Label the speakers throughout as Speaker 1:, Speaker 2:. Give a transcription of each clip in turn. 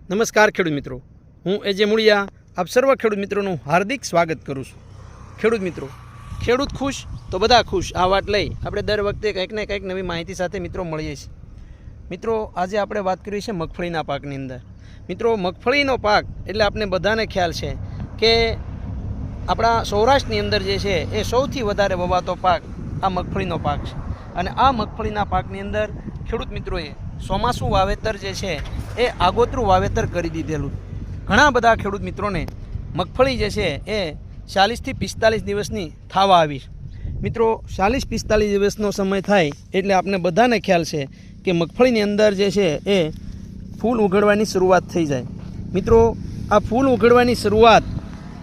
Speaker 1: નમસ્કાર ખેડૂત મિત્રો, હું એજે મુળિયા આપ સર્વ ખેડૂત મિત્રોનું હાર્દિક સ્વાગત કરું છું। ખેડૂત મિત્રો, ખેડૂત ખુશ તો બધા ખુશ આ વાત લઈ આપણે દર વખતે કંઈક ને કંઈક નવી માહિતી સાથે મિત્રો મળીએ છીએ। મિત્રો, આજે આપણે વાત કરી છે મગફળીના પાકની અંદર। મિત્રો, મગફળીનો પાક એટલે આપણે બધાને ખ્યાલ છે કે આપણા સૌરાષ્ટ્રની અંદર જે છે એ સૌથી વધારે વવાતો પાક આ મગફળીનો પાક છે। અને આ મગફળીના પાકની અંદર ખેડૂત મિત્રોએ ચોમાસું વાવેતર જે છે એ આગોતરું વાવેતર કરી દીધેલું। ઘણા બધા ખેડૂત મિત્રોને મગફળી જે છે એ 40થી 45 દિવસની થવા આવી। મિત્રો, 40-45 દિવસનો સમય થાય એટલે આપણે બધાને ખ્યાલ છે કે મગફળીની અંદર જે છે એ ફૂલ ઉઘડવાની શરૂઆત થઈ જાય। મિત્રો, આ ફૂલ ઉઘડવાની શરૂઆત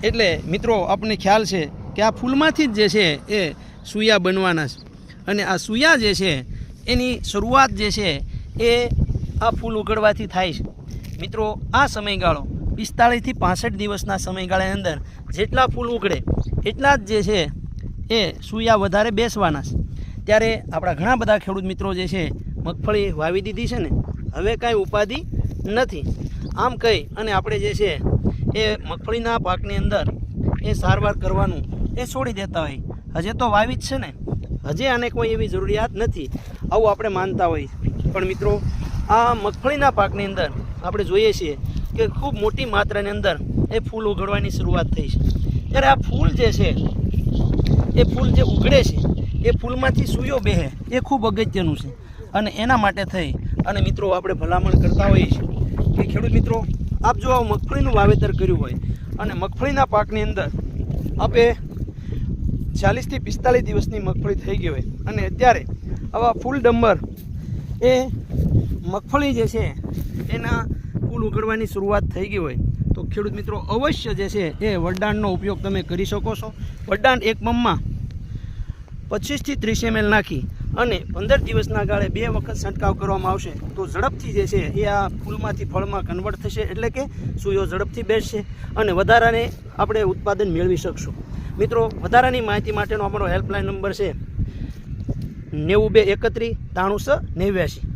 Speaker 1: એટલે મિત્રો આપણને ખ્યાલ છે કે આ ફૂલમાંથી જ જે છે એ સૂયા બનવાના છે। અને આ સૂયા જે છે એની શરૂઆત જે છે એ આ ફૂલ ઉઘડવાથી થાય છે। મિત્રો, આ સમયગાળો 45થી 65 દિવસના સમયગાળાની અંદર જેટલા ફૂલ ઉઘડે એટલા જ જે છે એ સૂયા વધારે બેસવાના છે। ત્યારે આપણા ઘણા બધા ખેડૂત મિત્રો જે છે મગફળી વાવી દીધી છે ને, હવે કાંઈ ઉપાધિ નથી આમ કહી અને આપણે જે છે એ મગફળીના પાકની અંદર એ સારવાર કરવાનું એ છોડી દેતા હોય। હજે તો વાવી જ છે ને, હજે આને કોઈ એવી જરૂરિયાત નથી આવું આપણે માનતા હોઈએ। પણ મિત્રો, આ મગફળીના પાકની અંદર આપણે જોઈએ છીએ કે ખૂબ મોટી માત્રાની અંદર એ ફૂલ ઉઘડવાની શરૂઆત થઈ છે। ત્યારે આ ફૂલ જે છે એ ફૂલ જે ઉઘડે છે એ ફૂલમાંથી સૂયો બેહે એ ખૂબ અગત્યનું છે। અને એના માટે થઈ અને મિત્રો આપણે ભલામણ કરતા હોઈએ છીએ કે ખેડૂત મિત્રો, આપ જો આ મગફળીનું વાવેતર કર્યું હોય અને મગફળીના પાકની અંદર આપણે 40થી 45 દિવસની મગફળી થઈ ગઈ હોય અને અત્યારે આવા ફૂલ ડંબર એ મગફળી જે છે એના ફૂલ ઉઘડવાની શરૂઆત થઈ ગઈ હોય તો ખેડૂત મિત્રો અવશ્ય જે છે એ વરદાનનો ઉપયોગ તમે કરી શકો છો। વરદાન એક મમમાં 25થી 30 ml નાખી અને 15 દિવસના ગાળે 2 વખત છંટકાવ કરવામાં આવશે તો ઝડપથી જે છે એ આ ફૂલમાંથી ફળમાં કન્વર્ટ થશે, એટલે કે સૂયો ઝડપથી બેસશે અને વધારાને આપણે ઉત્પાદન મેળવી શકશું। મિત્રો, વધારાની માહિતી માટેનો અમારો હેલ્પલાઇન નંબર છે 9231 93 89